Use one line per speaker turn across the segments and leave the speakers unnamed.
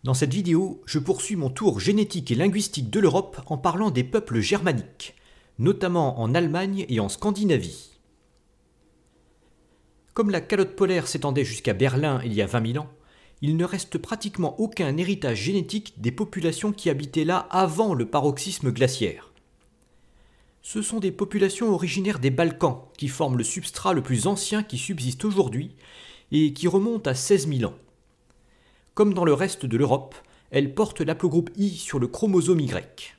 Dans cette vidéo, je poursuis mon tour génétique et linguistique de l'Europe en parlant des peuples germaniques, notamment en Allemagne et en Scandinavie. Comme la calotte polaire s'étendait jusqu'à Berlin il y a 20 000 ans, il ne reste pratiquement aucun héritage génétique des populations qui habitaient là avant le paroxysme glaciaire. Ce sont des populations originaires des Balkans qui forment le substrat le plus ancien qui subsiste aujourd'hui et qui remonte à 16 000 ans. Comme dans le reste de l'Europe, elles portent l'aplogroupe I sur le chromosome Y.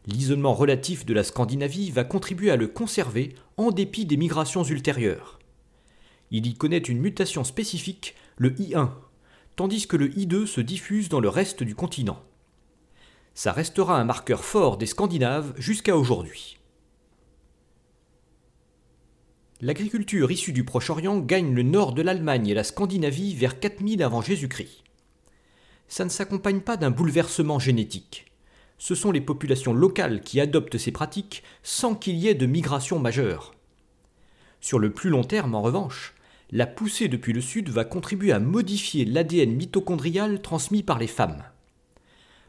L'isolement relatif de la Scandinavie va contribuer à le conserver en dépit des migrations ultérieures. Il y connaît une mutation spécifique, le I1, tandis que le I2 se diffuse dans le reste du continent. Ça restera un marqueur fort des Scandinaves jusqu'à aujourd'hui. L'agriculture issue du Proche-Orient gagne le nord de l'Allemagne et la Scandinavie vers 4000 avant Jésus-Christ. Ça ne s'accompagne pas d'un bouleversement génétique. Ce sont les populations locales qui adoptent ces pratiques sans qu'il y ait de migration majeure. Sur le plus long terme, en revanche, la poussée depuis le sud va contribuer à modifier l'ADN mitochondrial transmis par les femmes.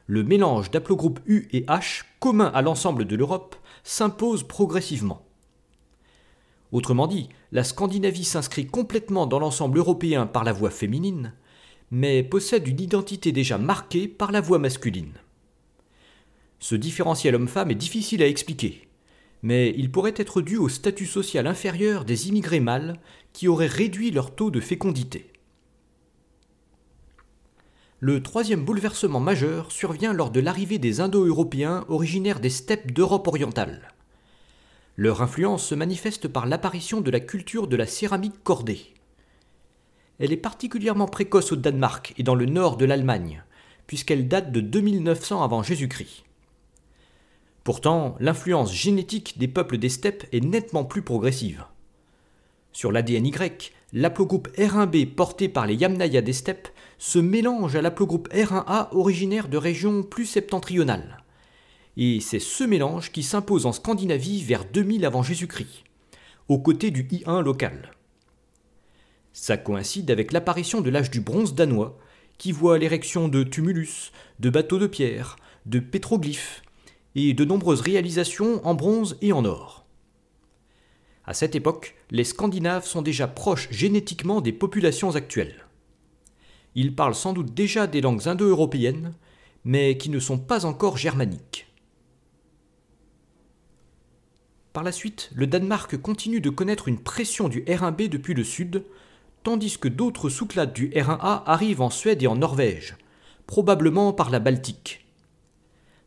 Le mélange d'haplogroupes U et H, commun à l'ensemble de l'Europe, s'impose progressivement. Autrement dit, la Scandinavie s'inscrit complètement dans l'ensemble européen par la voie féminine, mais possède une identité déjà marquée par la voie masculine. Ce différentiel homme-femme est difficile à expliquer, mais il pourrait être dû au statut social inférieur des immigrés mâles qui auraient réduit leur taux de fécondité. Le troisième bouleversement majeur survient lors de l'arrivée des Indo-Européens originaires des steppes d'Europe orientale. Leur influence se manifeste par l'apparition de la culture de la céramique cordée. Elle est particulièrement précoce au Danemark et dans le nord de l'Allemagne, puisqu'elle date de 2900 avant Jésus-Christ. Pourtant, l'influence génétique des peuples des steppes est nettement plus progressive. Sur l'ADN Y, l'aplogroupe R1b porté par les Yamnaya des steppes se mélange à l'aplogroupe R1a originaire de régions plus septentrionales. Et c'est ce mélange qui s'impose en Scandinavie vers 2000 avant Jésus-Christ, aux côtés du I1 local. Ça coïncide avec l'apparition de l'âge du bronze danois, qui voit l'érection de tumulus, de bateaux de pierre, de pétroglyphes, et de nombreuses réalisations en bronze et en or. À cette époque, les Scandinaves sont déjà proches génétiquement des populations actuelles. Ils parlent sans doute déjà des langues indo-européennes, mais qui ne sont pas encore germaniques. Par la suite, le Danemark continue de connaître une pression du R1b depuis le sud, tandis que d'autres sous-clades du R1a arrivent en Suède et en Norvège, probablement par la Baltique.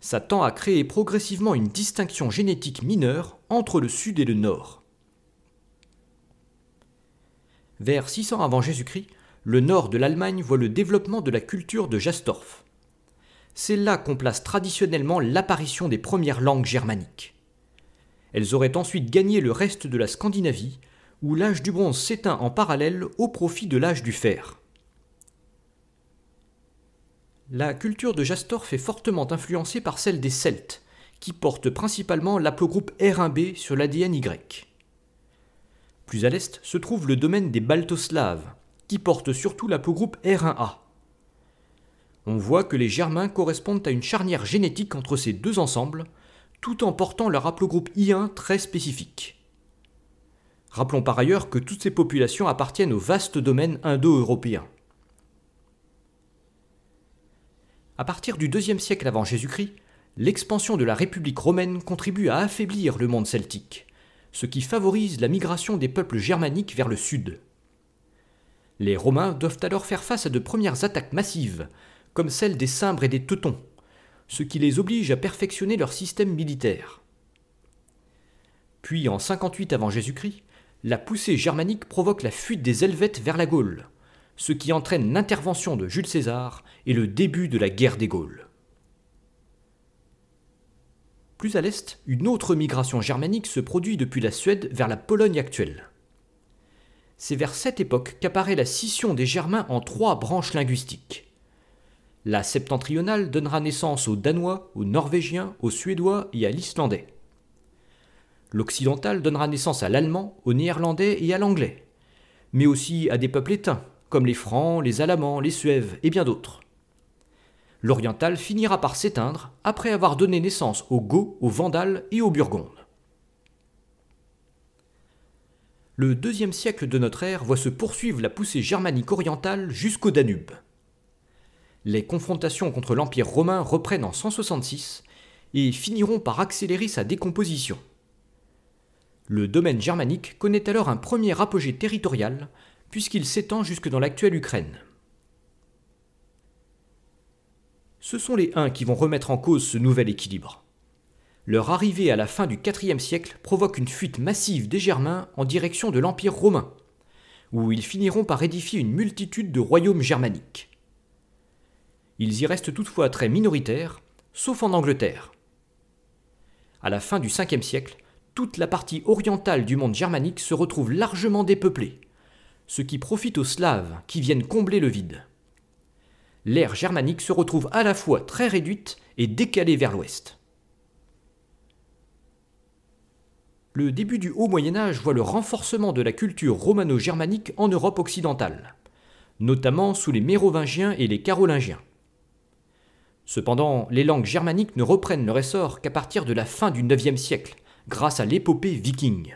Ça tend à créer progressivement une distinction génétique mineure entre le sud et le nord. Vers 600 avant Jésus-Christ, le nord de l'Allemagne voit le développement de la culture de Jastorf. C'est là qu'on place traditionnellement l'apparition des premières langues germaniques. Elles auraient ensuite gagné le reste de la Scandinavie, où l'âge du bronze s'éteint en parallèle au profit de l'âge du fer. La culture de Jastorf est fortement influencée par celle des Celtes, qui portent principalement l'aplogroupe R1b sur l'ADN Y. Plus à l'est se trouve le domaine des Baltoslaves, qui portent surtout l'aplogroupe R1a. On voit que les Germains correspondent à une charnière génétique entre ces deux ensembles, tout en portant leur haplogroupe I1 très spécifique. Rappelons par ailleurs que toutes ces populations appartiennent au vaste domaine indo-européen. À partir du IIe siècle avant Jésus-Christ, l'expansion de la République romaine contribue à affaiblir le monde celtique, ce qui favorise la migration des peuples germaniques vers le sud. Les Romains doivent alors faire face à de premières attaques massives, comme celles des Cimbres et des Teutons, ce qui les oblige à perfectionner leur système militaire. Puis en 58 avant Jésus-Christ, la poussée germanique provoque la fuite des Helvètes vers la Gaule, ce qui entraîne l'intervention de Jules César et le début de la guerre des Gaules. Plus à l'est, une autre migration germanique se produit depuis la Suède vers la Pologne actuelle. C'est vers cette époque qu'apparaît la scission des Germains en 3 branches linguistiques. La septentrionale donnera naissance aux Danois, aux Norvégiens, aux Suédois et à l'Islandais. L'occidentale donnera naissance à l'allemand, au néerlandais et à l'anglais, mais aussi à des peuples éteints, comme les Francs, les Alamans, les Suèves et bien d'autres. L'oriental finira par s'éteindre après avoir donné naissance aux Goths, aux Vandales et aux Burgondes. Le IIe siècle de notre ère voit se poursuivre la poussée germanique orientale jusqu'au Danube. Les confrontations contre l'Empire romain reprennent en 166 et finiront par accélérer sa décomposition. Le domaine germanique connaît alors un premier apogée territorial puisqu'il s'étend jusque dans l'actuelle Ukraine. Ce sont les Huns qui vont remettre en cause ce nouvel équilibre. Leur arrivée à la fin du IVe siècle provoque une fuite massive des Germains en direction de l'Empire romain, où ils finiront par édifier une multitude de royaumes germaniques. Ils y restent toutefois très minoritaires, sauf en Angleterre. À la fin du Ve siècle, toute la partie orientale du monde germanique se retrouve largement dépeuplée, ce qui profite aux Slaves qui viennent combler le vide. L'ère germanique se retrouve à la fois très réduite et décalée vers l'ouest. Le début du Haut Moyen-Âge voit le renforcement de la culture romano-germanique en Europe occidentale, notamment sous les Mérovingiens et les Carolingiens. Cependant, les langues germaniques ne reprennent leur essor qu'à partir de la fin du IXe siècle, grâce à l'épopée viking.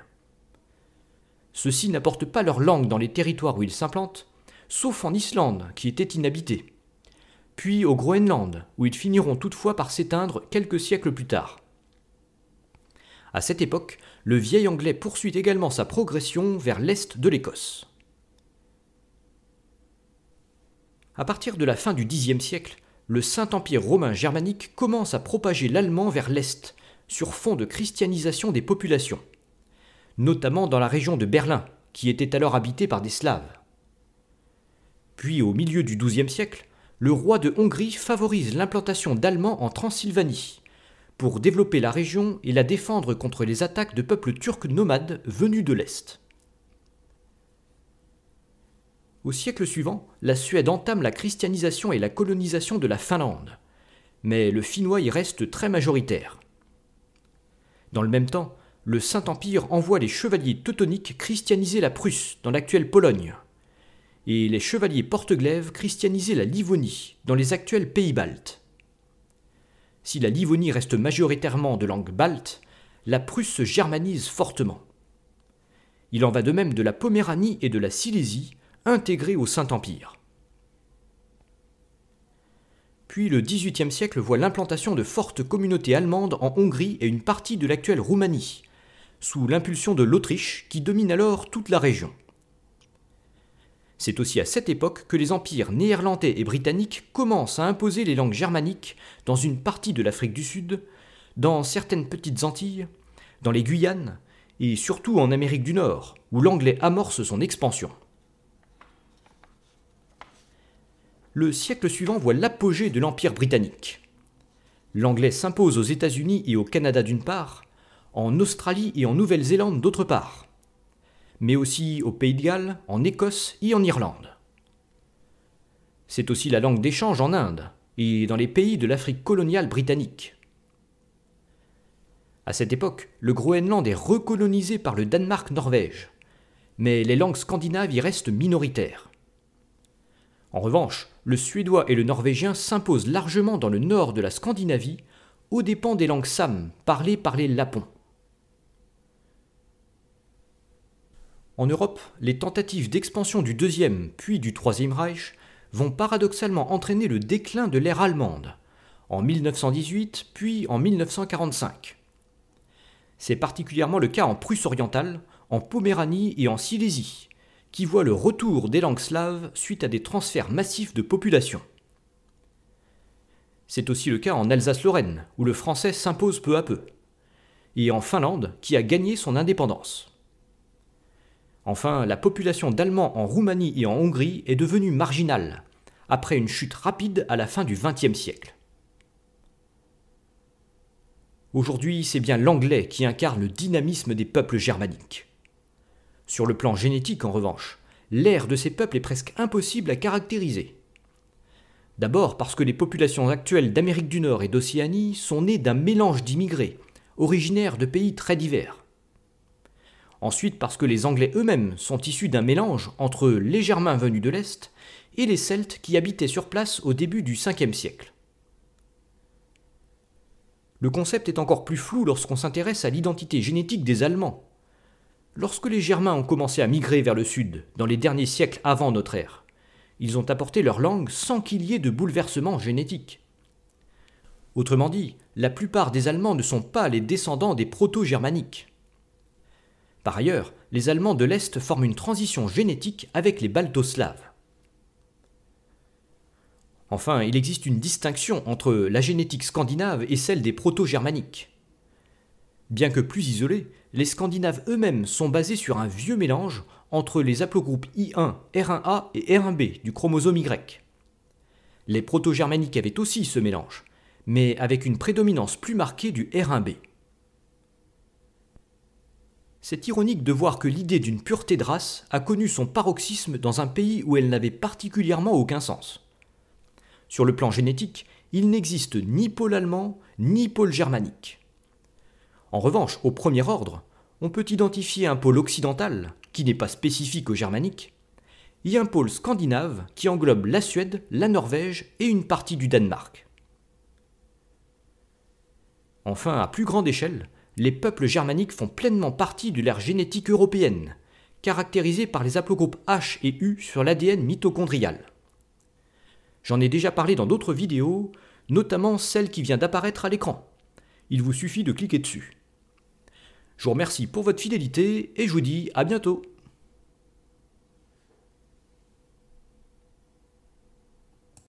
Ceux-ci n'apportent pas leur langue dans les territoires où ils s'implantent, sauf en Islande, qui était inhabitée, puis au Groenland, où ils finiront toutefois par s'éteindre quelques siècles plus tard. À cette époque, le vieil anglais poursuit également sa progression vers l'est de l'Écosse. À partir de la fin du Xe siècle, le Saint-Empire romain germanique commence à propager l'allemand vers l'est, sur fond de christianisation des populations, notamment dans la région de Berlin, qui était alors habitée par des Slaves. Puis, au milieu du XIIe siècle, le roi de Hongrie favorise l'implantation d'Allemands en Transylvanie, pour développer la région et la défendre contre les attaques de peuples turcs nomades venus de l'Est. Au siècle suivant, la Suède entame la christianisation et la colonisation de la Finlande, mais le finnois y reste très majoritaire. Dans le même temps, le Saint-Empire envoie les chevaliers teutoniques christianiser la Prusse, dans l'actuelle Pologne, et les chevaliers porte-glaives christianiser la Livonie, dans les actuels pays baltes. Si la Livonie reste majoritairement de langue balte, la Prusse se germanise fortement. Il en va de même de la Poméranie et de la Silésie, intégrées au Saint-Empire. Puis le XVIIIe siècle voit l'implantation de fortes communautés allemandes en Hongrie et une partie de l'actuelle Roumanie, sous l'impulsion de l'Autriche qui domine alors toute la région. C'est aussi à cette époque que les empires néerlandais et britanniques commencent à imposer les langues germaniques dans une partie de l'Afrique du Sud, dans certaines petites Antilles, dans les Guyanes et surtout en Amérique du Nord, où l'anglais amorce son expansion. Le siècle suivant voit l'apogée de l'Empire britannique. L'anglais s'impose aux États-Unis et au Canada d'une part, en Australie et en Nouvelle-Zélande d'autre part, mais aussi au Pays de Galles, en Écosse et en Irlande. C'est aussi la langue d'échange en Inde et dans les pays de l'Afrique coloniale britannique. À cette époque, le Groenland est recolonisé par le Danemark-Norvège, mais les langues scandinaves y restent minoritaires. En revanche, le suédois et le norvégien s'imposent largement dans le nord de la Scandinavie, aux dépens des langues sames parlées par les Lapons. En Europe, les tentatives d'expansion du Deuxième puis du Troisième Reich vont paradoxalement entraîner le déclin de l'ère allemande, en 1918 puis en 1945. C'est particulièrement le cas en Prusse orientale, en Poméranie et en Silésie, qui voient le retour des langues slaves suite à des transferts massifs de population. C'est aussi le cas en Alsace-Lorraine, où le français s'impose peu à peu, et en Finlande, qui a gagné son indépendance. Enfin, la population d'Allemands en Roumanie et en Hongrie est devenue marginale, après une chute rapide à la fin du XXe siècle. Aujourd'hui, c'est bien l'anglais qui incarne le dynamisme des peuples germaniques. Sur le plan génétique, en revanche, l'ère de ces peuples est presque impossible à caractériser. D'abord parce que les populations actuelles d'Amérique du Nord et d'Océanie sont nées d'un mélange d'immigrés, originaires de pays très divers. Ensuite parce que les Anglais eux-mêmes sont issus d'un mélange entre les Germains venus de l'Est et les Celtes qui habitaient sur place au début du 5e siècle. Le concept est encore plus flou lorsqu'on s'intéresse à l'identité génétique des Allemands. Lorsque les Germains ont commencé à migrer vers le sud, dans les derniers siècles avant notre ère, ils ont apporté leur langue sans qu'il y ait de bouleversement génétique. Autrement dit, la plupart des Allemands ne sont pas les descendants des proto-germaniques. Par ailleurs, les Allemands de l'Est forment une transition génétique avec les baltoslaves. Enfin, il existe une distinction entre la génétique scandinave et celle des proto-germaniques. Bien que plus isolés, les Scandinaves eux-mêmes sont basés sur un vieux mélange entre les haplogroupes I1, R1A et R1B du chromosome Y. Les proto-germaniques avaient aussi ce mélange, mais avec une prédominance plus marquée du R1B. C'est ironique de voir que l'idée d'une pureté de race a connu son paroxysme dans un pays où elle n'avait particulièrement aucun sens. Sur le plan génétique, il n'existe ni pôle allemand, ni pôle germanique. En revanche, au premier ordre, on peut identifier un pôle occidental, qui n'est pas spécifique au germanique, et un pôle scandinave qui englobe la Suède, la Norvège et une partie du Danemark. Enfin, à plus grande échelle, les peuples germaniques font pleinement partie de l'ère génétique européenne, caractérisée par les haplogroupes H et U sur l'ADN mitochondrial. J'en ai déjà parlé dans d'autres vidéos, notamment celle qui vient d'apparaître à l'écran. Il vous suffit de cliquer dessus. Je vous remercie pour votre fidélité et je vous dis à bientôt.